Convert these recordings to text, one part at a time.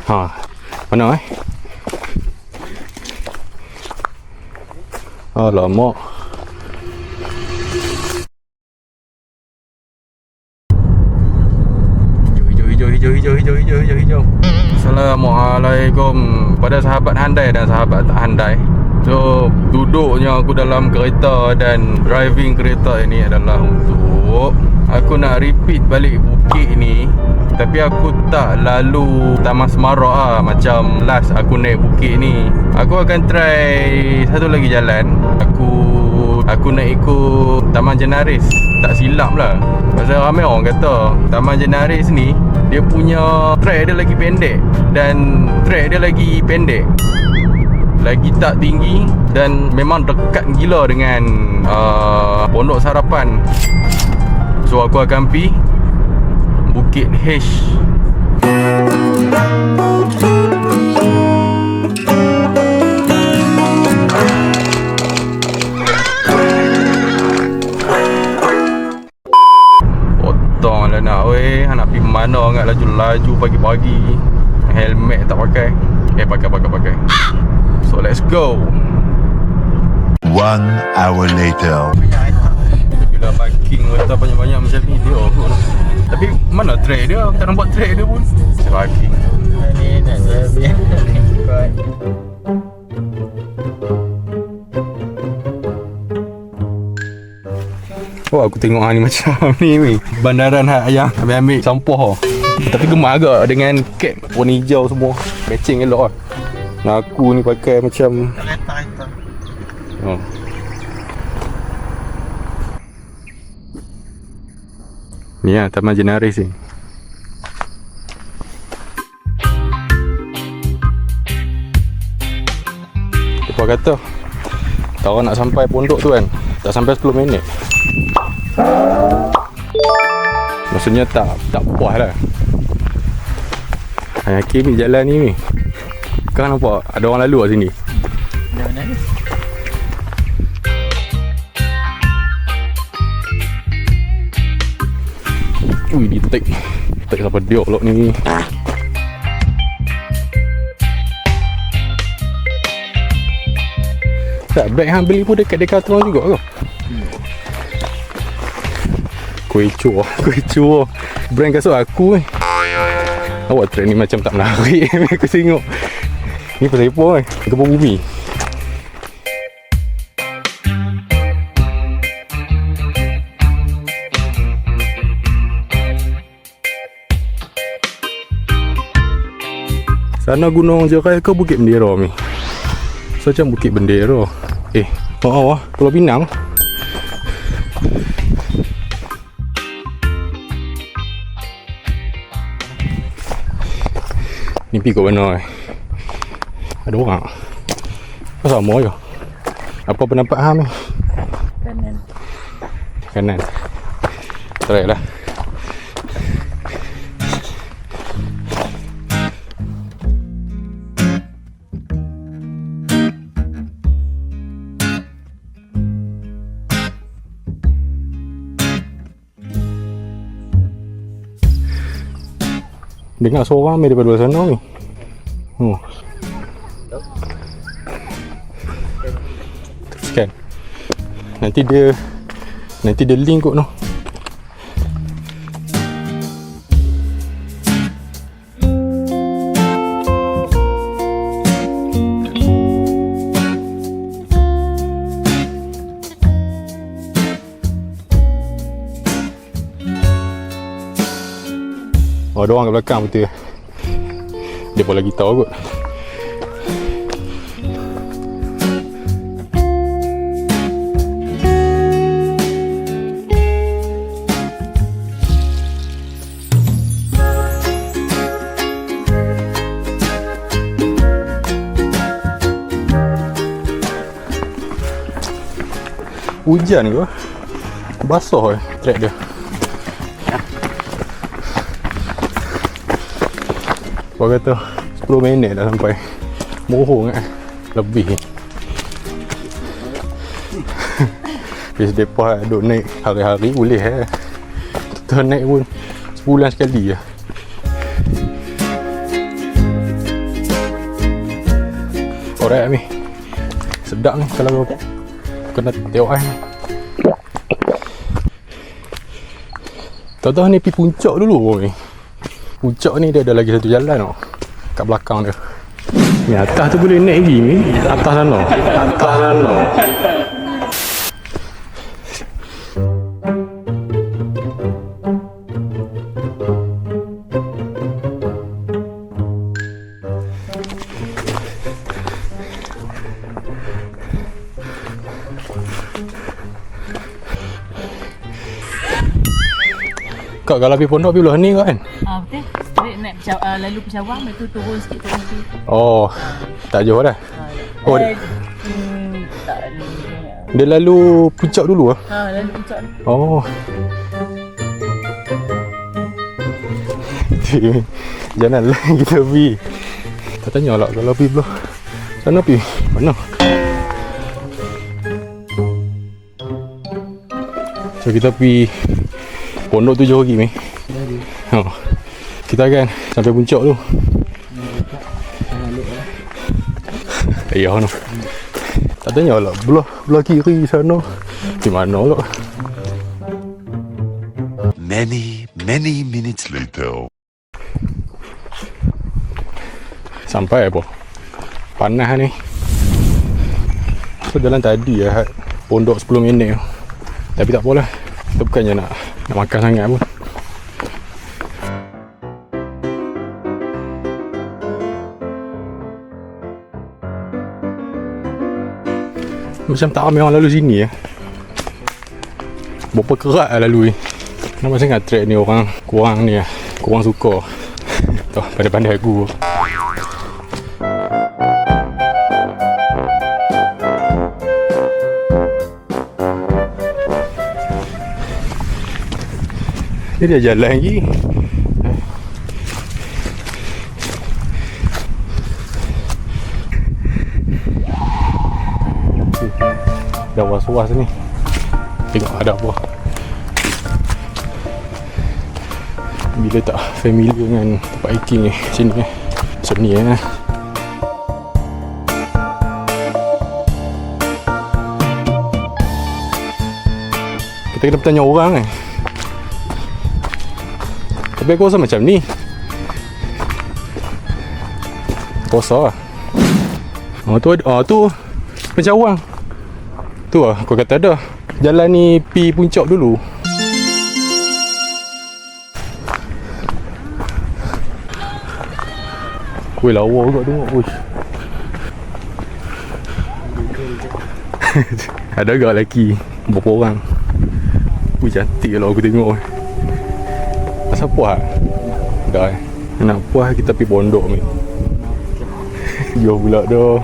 Ha. Mana Alamak. Hijau. Assalamualaikum pada sahabat handai dan sahabat tak handai. So, duduknya aku dalam kereta dan driving kereta ini adalah untuk aku nak repeat balik bukit ni. Tapi aku tak lalu Taman Semarak lah, macam last aku naik bukit ni. Aku akan try satu lagi jalan. Aku nak ikut Taman Jenaris. Tak silap lah, pasal ramai orang kata Taman Jenaris ni dia punya track dia lagi pendek dan track dia lagi pendek, lagi tak tinggi dan memang dekat gila dengan Pondok Sarapan. So aku akan pergi Bukit H. Potong lah nak nak pergi mana agak laju-laju pagi-pagi. Helmet tak pakai. Pakai. So let's go. 1 hour later. Bila parking kereta banyak-banyak macam ni dia off pun. Tapi mana track dia? Tak nampak track dia pun. Parking Ni nak lebih ikut. Oh, aku tengok ni macam ni bandaran yang ambil sampah. Tapi gemak agak dengan cap warna hijau semua. Matching elok lah. Nah, aku ni pakai macam Kereta itu. oh. Ni lah Taman Jenaris ni. Apa kata kalau nak sampai pondok tu kan, tak sampai 10 minit. Maksudnya tak puas lah. Yakin ni jalan ni kan nampak ada orang lalu kat sini. Mana ni? Ui, dia take sampai dia pulak ni. Tak, bag hang beli pun dekat Decathlon juga ke? Kuih cuo brand kasut aku Awak trend ni macam tak menarik. Aku tengok ni pasal apa gempa bumi. Sana Gunung Jerai ke Bukit Bendera ni? So macam Bukit Bendera. Pulau Pinang. Ni pergi kat mana Ada orang tak? Sama je. Apa pendapat hang ni? Kanan. Try lah. Dengar suara ramai daripada luar sana ni. Teruskan. Nanti dia link kot noh. Oh, ada orang kat belakang betul. Dia pun lagi tahu kot. Hujan ke? Basah track dia. Kau kata 10 minit dah sampai. Mohong lebih. Bis depa duk naik hari-hari boleh Kita naik pun sebulan sekali je. Korek ni. Sedap ni kalau kena tengok kan. Tahu-tahu ni pergi puncak dulu ni. Puncak ni dia ada lagi satu jalan tau. Kat belakang dia. Ni atas tu boleh naik lagi ni. Atas sana. Atas sana. Kak kalau pergi pondok pergi belah ni kan? Betul. Straight naik lalu Peshawar, lepas tu turun sikit turun sikit. Oh, tak jauh dah. Oh, Tak dia lalu puncak dulu ah? lalu puncak ni. Oh. Jangan lah kita pergi. Tak tanya lah kalau pergi belah sana pergi mana? So kita pergi pondok tu jauh lagi ni. Kita akan sampai puncak tu. Ya no. Tak tanya lah belah kiri sana. Di mana lah? Many minutes later. Sampai apa? Panas ni. So jalan tadi lah pondok 10 minit. Tapi tak apalah. Kita bukannya nak makan sangat pun. Macam tak ramai orang lalu sini ya. Berapa kerat lah lalu ni. Nampak sangat track ni orang kurang ni lah. Kurang suka. Tuh, pandai-pandai aku. Dia jalan lagi. Dah was-was ni. Tengok ada apa. Bila tak familiar dengan tempat hiking ni sini macam ni Kita kena bertanya orang Tapi aku rasa macam ni. Kosa lah. Tu Pencawang. Tu lah aku kata ada. Jalan ni pi puncak dulu. Weh lawa juga tengok. Uish. Ada agak lelaki. Berapa orang. Wih cantik lah aku tengok. Asal puas? Dah nak puas kita pergi pondok ni. Jauh pula dah.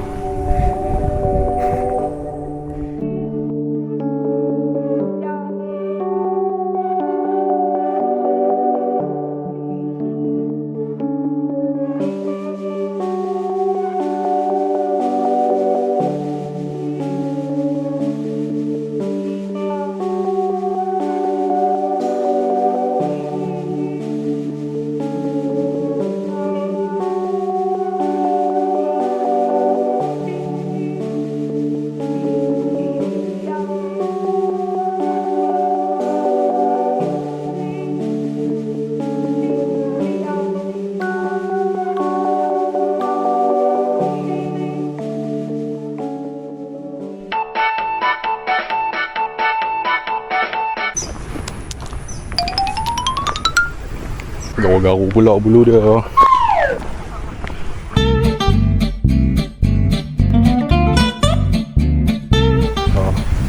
Garuk-garuk pula bulu dia.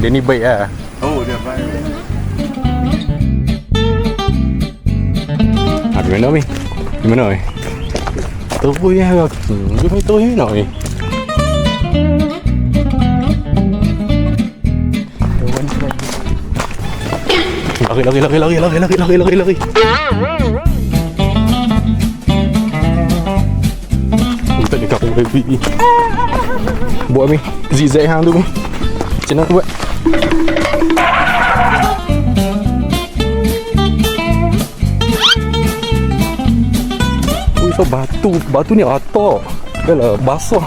Dia ni baik lah. Oh, dia baik. Di mana ni? Di mana ni? Terus ya. Dia main terus ni nak ni. Lari. Kita dekat aku baby. Buat ni zigzag hang tu ni. Macam mana buat? Ui, so batu ni atok. Dah lah basah.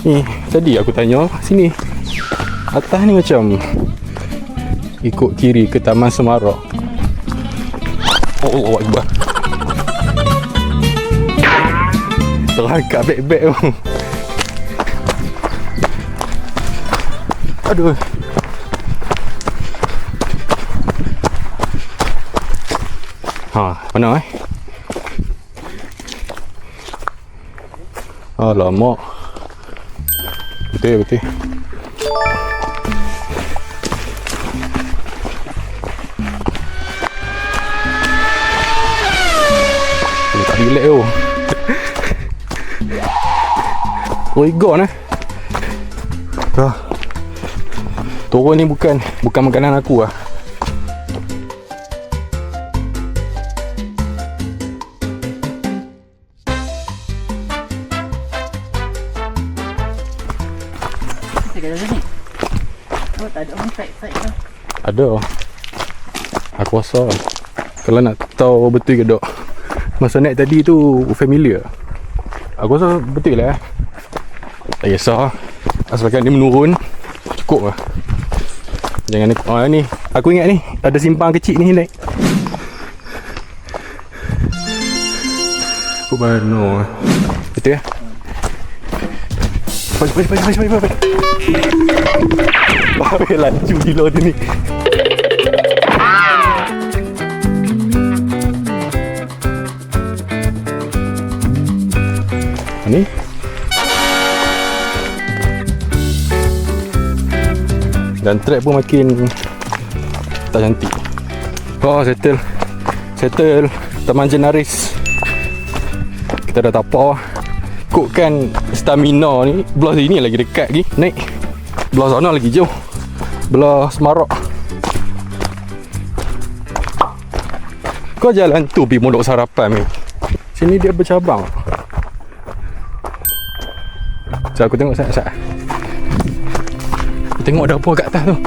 Ni tadi aku tanya sini. Atas ni macam ikut kiri ke Taman Semarak. Oh, Akbar. Terangkat beg-beg tu. Aduh. Mana alamak. Betul. Tak relax tu. Oigon turun ni bukan makanan aku lah. Kat dalam ni. Oh, tak ada orang side tu. Ada. Aku rasa kalau nak tahu betul ke tak, masa naik tadi tu familiar. Aku rasa betul lah. Tak kisah. Asalkan dia menurun, cukup lah. Jangan ni. Aku ingat ni ada simpang kecil ni naik. Kau mana? Betul ya? Baik. Baik laju gila tu ni. Ni dan track pun makin tak cantik. Oh, settle Taman Jenaris. Kita dah tapau. Ikutkan stamina ni, belah sini lagi dekat lagi naik, belah sana lagi jauh, belah Semarak. Kau jalan tu pergi Pondok Sarapan ni. Sini dia bercabang. Sekejap aku tengok sekejap. Aku tengok ada apa kat atas tu.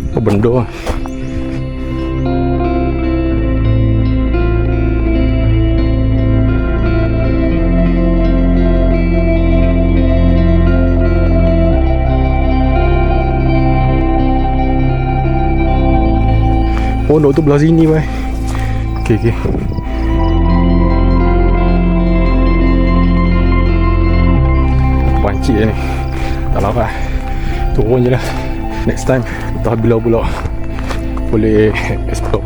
Apa benda lah. Pondok tu belah sini weh. Okey. Pancik ni. Tak lapar. Turun je lah. Next time entah bila pula boleh explore.